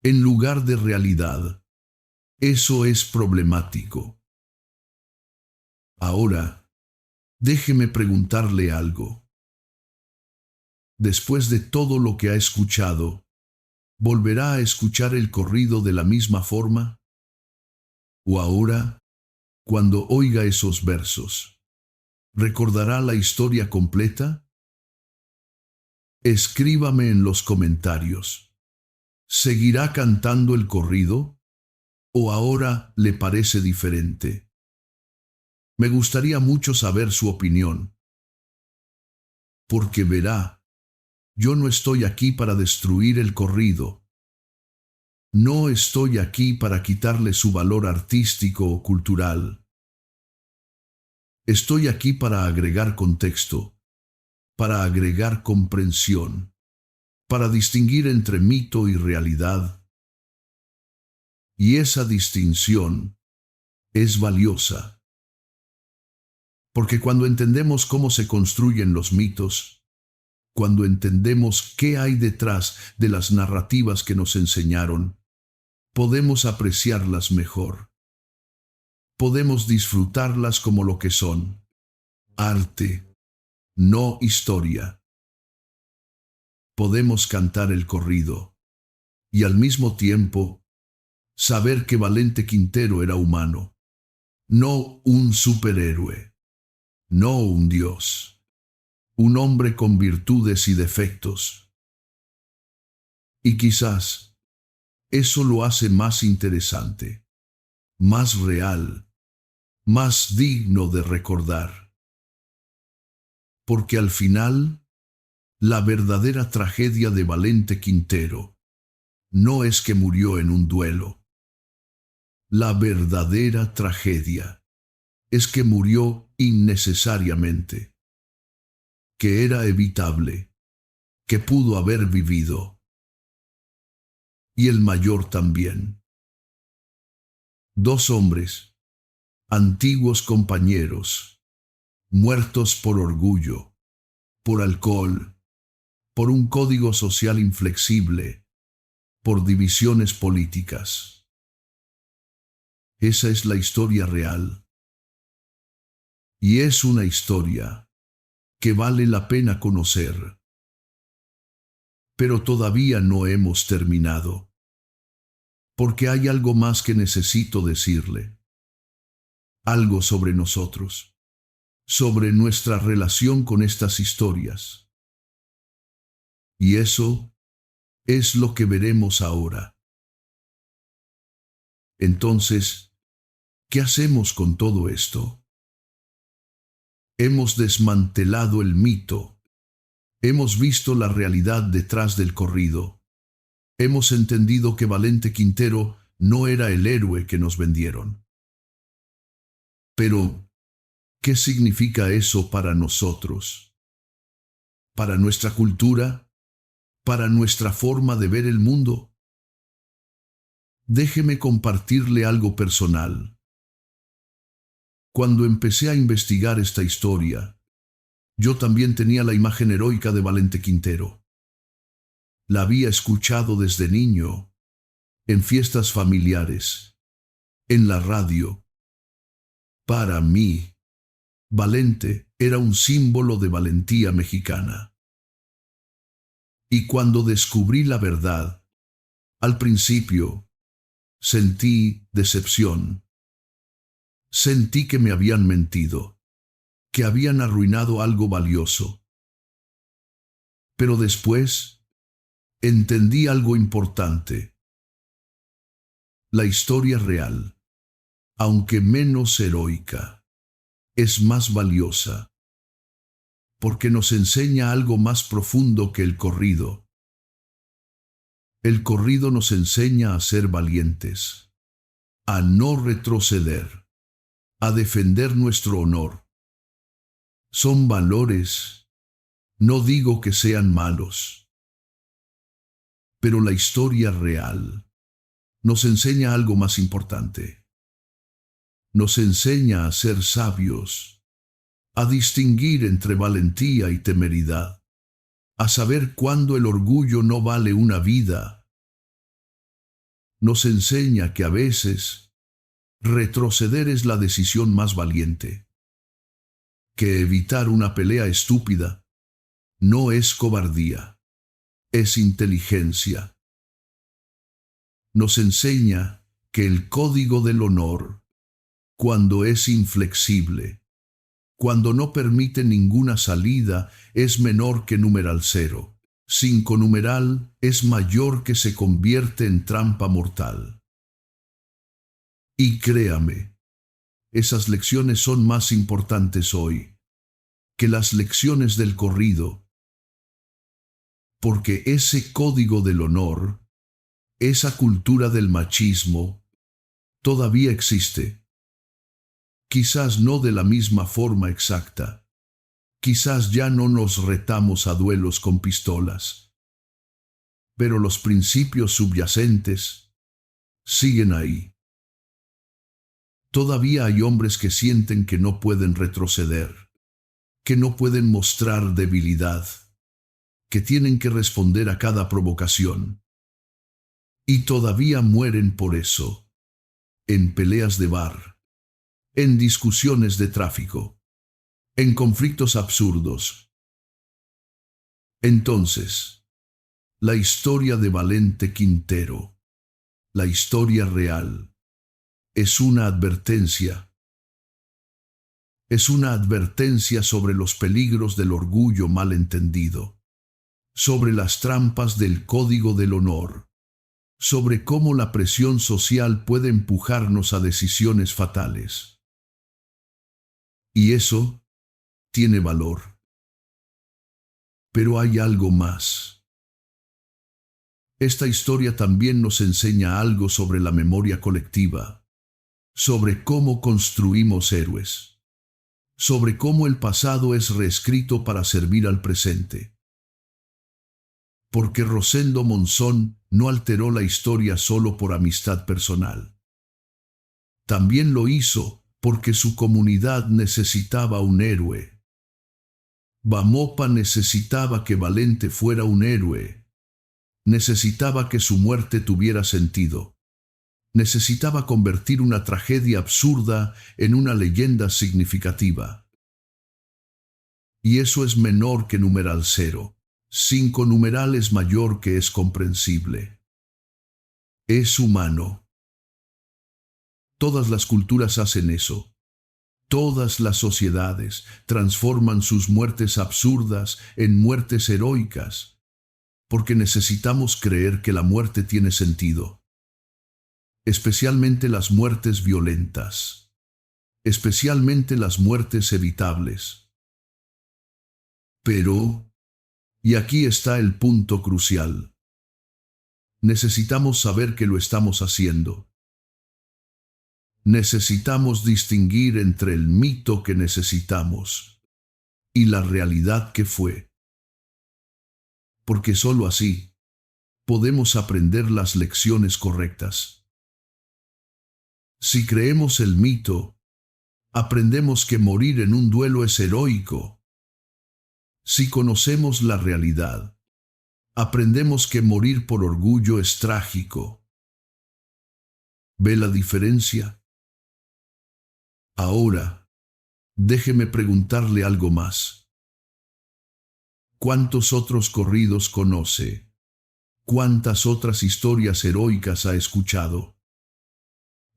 en lugar de realidad, eso es problemático. Ahora, déjeme preguntarle algo. Después de todo lo que ha escuchado, ¿volverá a escuchar el corrido de la misma forma? ¿O ahora, cuando oiga esos versos, recordará la historia completa? Escríbame en los comentarios. ¿Seguirá cantando el corrido? ¿O ahora le parece diferente? Me gustaría mucho saber su opinión. Porque verá, yo no estoy aquí para destruir el corrido, No estoy aquí para quitarle su valor artístico o cultural. Estoy aquí para agregar contexto, para agregar comprensión, para distinguir entre mito y realidad. Y esa distinción es valiosa. Porque cuando entendemos cómo se construyen los mitos, cuando entendemos qué hay detrás de las narrativas que nos enseñaron, podemos apreciarlas mejor. Podemos disfrutarlas como lo que son: arte, no historia. Podemos cantar el corrido y al mismo tiempo saber que Valente Quintero era humano, no un superhéroe, no un dios, un hombre con virtudes y defectos. Y quizás eso lo hace más interesante, más real, más digno de recordar. Porque al final, la verdadera tragedia de Valente Quintero no es que murió en un duelo. La verdadera tragedia es que murió innecesariamente, que era evitable, que pudo haber vivido. Y el mayor también. Dos hombres, antiguos compañeros, muertos por orgullo, por alcohol, por un código social inflexible, por divisiones políticas. Esa es la historia real. Y es una historia que vale la pena conocer. Pero todavía no hemos terminado, porque hay algo más que necesito decirle. Algo sobre nosotros, sobre nuestra relación con estas historias. Y eso es lo que veremos ahora. Entonces, ¿qué hacemos con todo esto? Hemos desmantelado el mito. Hemos visto la realidad detrás del corrido. Hemos entendido que Valente Quintero no era el héroe que nos vendieron. Pero, ¿qué significa eso para nosotros? ¿Para nuestra cultura? ¿Para nuestra forma de ver el mundo? Déjeme compartirle algo personal. Cuando empecé a investigar esta historia, yo también tenía la imagen heroica de Valente Quintero. La había escuchado desde niño, en fiestas familiares, en la radio. Para mí, Valente era un símbolo de valentía mexicana. Y cuando descubrí la verdad, al principio, sentí decepción. Sentí que me habían mentido, que habían arruinado algo valioso. Pero después, entendí algo importante. La historia real, aunque menos heroica, es más valiosa, porque nos enseña algo más profundo que el corrido. El corrido nos enseña a ser valientes, a no retroceder, a defender nuestro honor. Son valores, no digo que sean malos, pero la historia real nos enseña algo más importante. Nos enseña a ser sabios, a distinguir entre valentía y temeridad, a saber cuándo el orgullo no vale una vida. Nos enseña que a veces retroceder es la decisión más valiente, que evitar una pelea estúpida no es cobardía, es inteligencia. Nos enseña que el código del honor, cuando es inflexible, cuando no permite ninguna salida, es menor que numeral 0. 5 numeral es mayor que se convierte en trampa mortal. Y créame, esas lecciones son más importantes hoy que las lecciones del corrido, porque ese código del honor Esa cultura del machismo todavía existe. Quizás no de la misma forma exacta. Quizás ya no nos retamos a duelos con pistolas. Pero los principios subyacentes siguen ahí. Todavía hay hombres que sienten que no pueden retroceder, que no pueden mostrar debilidad, que tienen que responder a cada provocación. Y todavía mueren por eso, en peleas de bar, en discusiones de tráfico, en conflictos absurdos. Entonces, la historia de Valente Quintero, la historia real, es una advertencia. Es una advertencia sobre los peligros del orgullo malentendido, sobre las trampas del código del honor, sobre cómo la presión social puede empujarnos a decisiones fatales. Y eso tiene valor. Pero hay algo más. Esta historia también nos enseña algo sobre la memoria colectiva, sobre cómo construimos héroes, sobre cómo el pasado es reescrito para servir al presente. Porque Rosendo Monzón no alteró la historia solo por amistad personal. También lo hizo porque su comunidad necesitaba un héroe. Bamopa necesitaba que Valente fuera un héroe. Necesitaba que su muerte tuviera sentido. Necesitaba convertir una tragedia absurda en una leyenda significativa. Y eso es menor que numeral 0. 5 numeral es mayor que es comprensible. Es humano. Todas las culturas hacen eso. Todas las sociedades transforman sus muertes absurdas en muertes heroicas, porque necesitamos creer que la muerte tiene sentido. Especialmente las muertes violentas. Especialmente las muertes evitables. Pero, y aquí está el punto crucial, necesitamos saber que lo estamos haciendo. Necesitamos distinguir entre el mito que necesitamos y la realidad que fue. Porque sólo así podemos aprender las lecciones correctas. Si creemos el mito, aprendemos que morir en un duelo es heroico. Si conocemos la realidad, aprendemos que morir por orgullo es trágico. ¿Ve la diferencia? Ahora, déjeme preguntarle algo más. ¿Cuántos otros corridos conoce? ¿Cuántas otras historias heroicas ha escuchado?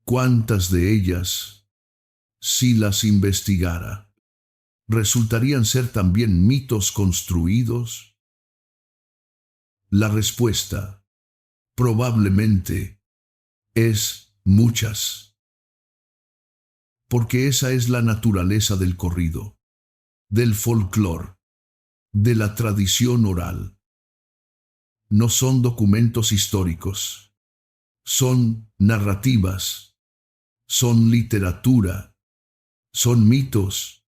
¿Cuántas de ellas, si las investigara, resultarían ser también mitos construidos? La respuesta, probablemente, es muchas. Porque esa es la naturaleza del corrido, del folclore, de la tradición oral. No son documentos históricos, son narrativas, son literatura, son mitos.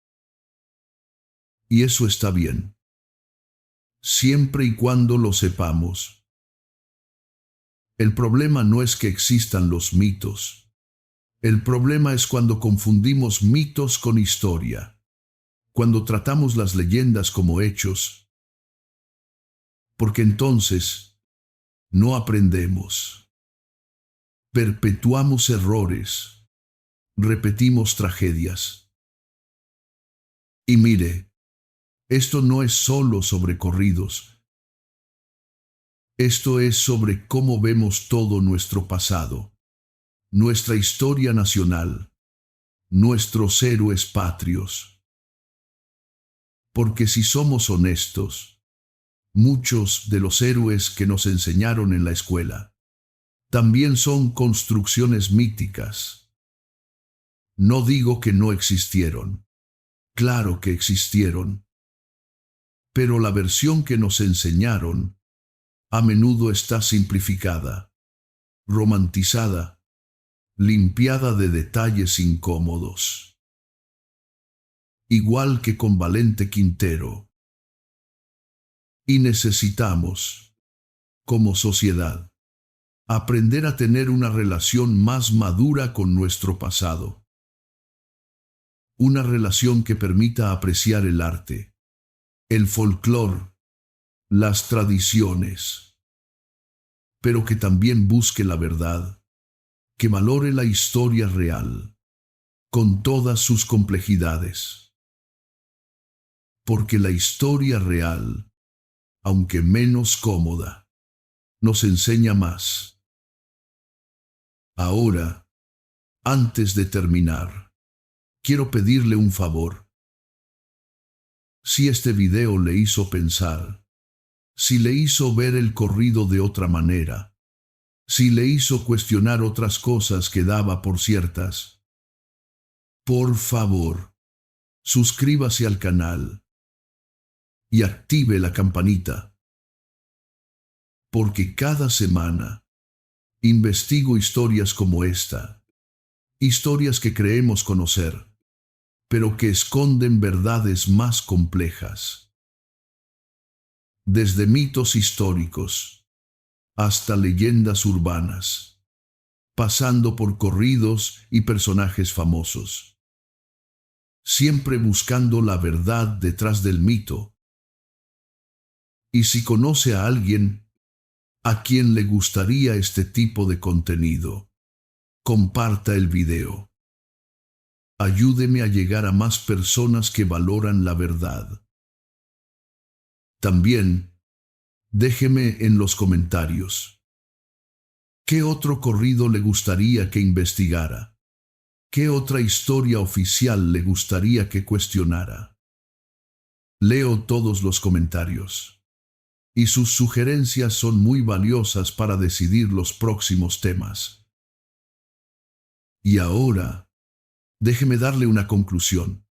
Y eso está bien, siempre y cuando lo sepamos. El problema no es que existan los mitos. El problema es cuando confundimos mitos con historia, cuando tratamos las leyendas como hechos, porque entonces no aprendemos. Perpetuamos errores, repetimos tragedias. Y mire, esto no es solo sobre corridos. Esto es sobre cómo vemos todo nuestro pasado, nuestra historia nacional, nuestros héroes patrios. Porque si somos honestos, muchos de los héroes que nos enseñaron en la escuela también son construcciones míticas. No digo que no existieron. Claro que existieron. Pero la versión que nos enseñaron a menudo está simplificada, romantizada, limpiada de detalles incómodos. Igual que con Valente Quintero. Y necesitamos, como sociedad, aprender a tener una relación más madura con nuestro pasado. Una relación que permita apreciar el arte, el folclore, las tradiciones, pero que también busque la verdad, que valore la historia real, con todas sus complejidades. Porque la historia real, aunque menos cómoda, nos enseña más. Ahora, antes de terminar, quiero pedirle un favor. Si este video le hizo pensar, si le hizo ver el corrido de otra manera, si le hizo cuestionar otras cosas que daba por ciertas, por favor, suscríbase al canal y active la campanita, porque cada semana investigo historias como esta, historias que creemos conocer, pero que esconden verdades más complejas. Desde mitos históricos hasta leyendas urbanas, pasando por corridos y personajes famosos. Siempre buscando la verdad detrás del mito. Y si conoce a alguien a quien le gustaría este tipo de contenido, comparta el video. Ayúdeme a llegar a más personas que valoran la verdad. También, déjeme en los comentarios. ¿Qué otro corrido le gustaría que investigara? ¿Qué otra historia oficial le gustaría que cuestionara? Leo todos los comentarios. Y sus sugerencias son muy valiosas para decidir los próximos temas. Y ahora, déjeme darle una conclusión.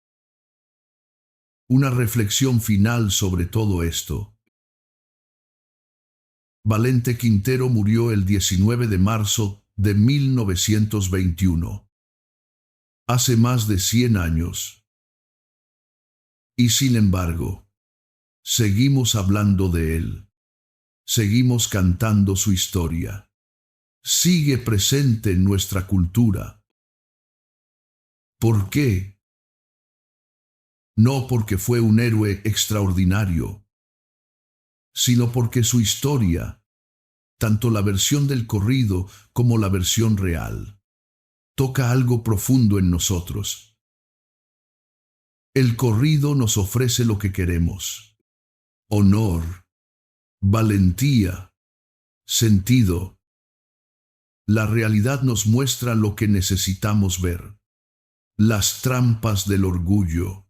Una reflexión final sobre todo esto. Valente Quintero murió el 19 de marzo de 1921. Hace más de 100 años. Y sin embargo, seguimos hablando de él. Seguimos cantando su historia. Sigue presente en nuestra cultura. ¿Por qué? No porque fue un héroe extraordinario, sino porque su historia, tanto la versión del corrido como la versión real, toca algo profundo en nosotros. El corrido nos ofrece lo que queremos: honor, valentía, sentido. La realidad nos muestra lo que necesitamos ver: las trampas del orgullo,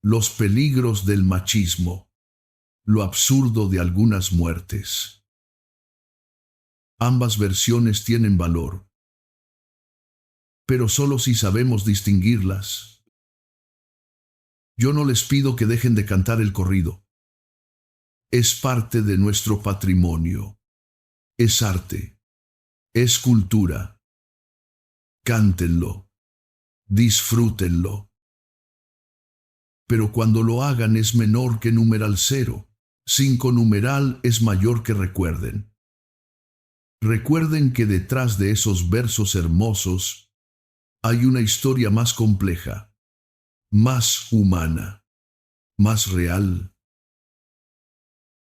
los peligros del machismo, lo absurdo de algunas muertes. Ambas versiones tienen valor, pero solo si sabemos distinguirlas. Yo no les pido que dejen de cantar el corrido. Es parte de nuestro patrimonio. Es arte. Es cultura. Cántenlo. Disfrútenlo. Pero cuando lo hagan es menor que numeral 0. 5 numeral es mayor que recuerden. Recuerden que detrás de esos versos hermosos hay una historia más compleja, más humana, más real.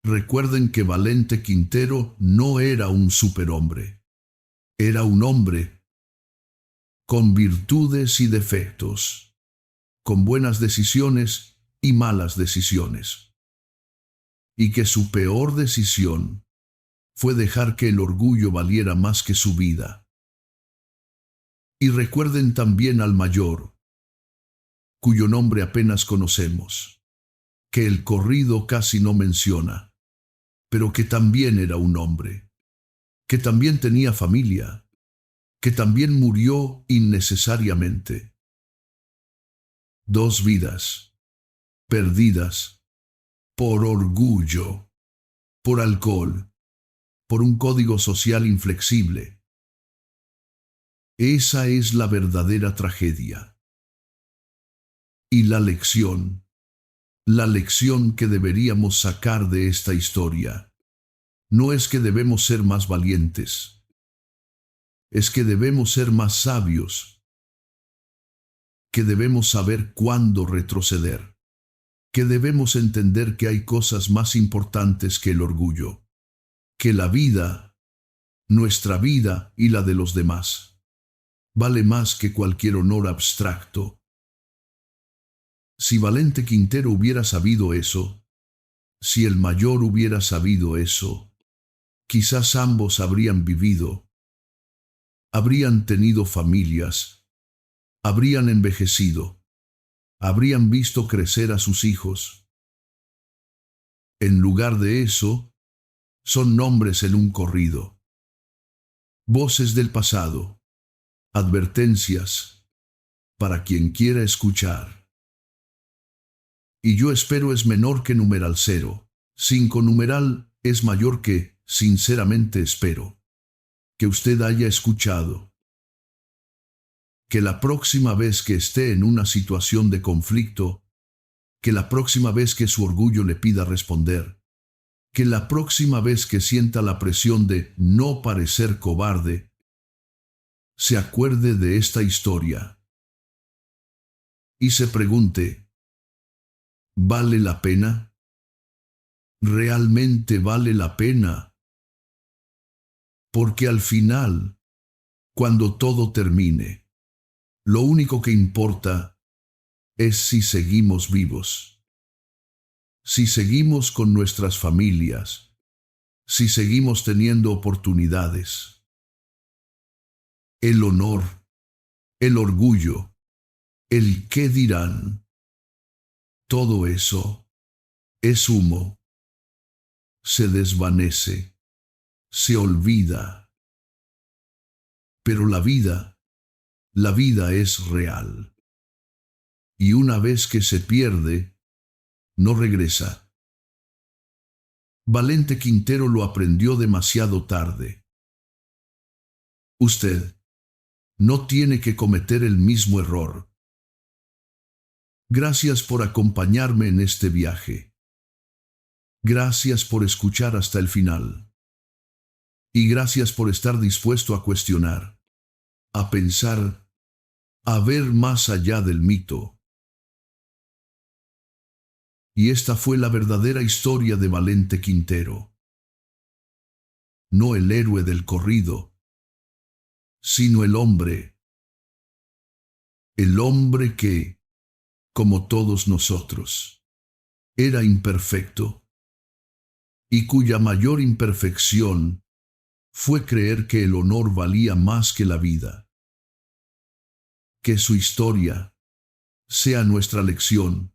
Recuerden que Valente Quintero no era un superhombre. Era un hombre con virtudes y defectos, con buenas decisiones y malas decisiones. Y que su peor decisión fue dejar que el orgullo valiera más que su vida. Y recuerden también al mayor, cuyo nombre apenas conocemos, que el corrido casi no menciona, pero que también era un hombre, que también tenía familia, que también murió innecesariamente. 2 vidas perdidas por orgullo, por alcohol, por un código social inflexible, Esa es la verdadera tragedia. Y la lección que deberíamos sacar de esta historia, no es que debemos ser más valientes, es que debemos ser más sabios, que debemos saber cuándo retroceder, que debemos entender que hay cosas más importantes que el orgullo, que la vida, nuestra vida y la de los demás, vale más que cualquier honor abstracto. Si Valente Quintero hubiera sabido eso, si el mayor hubiera sabido eso, quizás ambos habrían vivido, habrían tenido familias, habrían envejecido, habrían visto crecer a sus hijos. En lugar de eso, son nombres en un corrido, voces del pasado, advertencias para quien quiera escuchar. Y yo espero es menor que numeral 0. 5 numeral es mayor que, sinceramente espero, que usted haya escuchado. Que la próxima vez que esté en una situación de conflicto, que la próxima vez que su orgullo le pida responder, que la próxima vez que sienta la presión de no parecer cobarde, se acuerde de esta historia y se pregunte, ¿vale la pena? ¿Realmente vale la pena? Porque al final, cuando todo termine, lo único que importa es si seguimos vivos, si seguimos con nuestras familias, si seguimos teniendo oportunidades. El honor, el orgullo, el qué dirán, todo eso es humo, se desvanece, se olvida. Pero la vida es real. Y una vez que se pierde, no regresa. Valente Quintero lo aprendió demasiado tarde. Usted no tiene que cometer el mismo error. Gracias por acompañarme en este viaje. Gracias por escuchar hasta el final. Y gracias por estar dispuesto a cuestionar, a pensar, a ver más allá del mito. Y esta fue la verdadera historia de Valente Quintero. No el héroe del corrido, sino el hombre que, como todos nosotros, era imperfecto y cuya mayor imperfección fue creer que el honor valía más que la vida. Que su historia sea nuestra lección.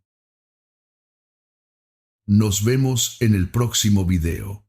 Nos vemos en el próximo video.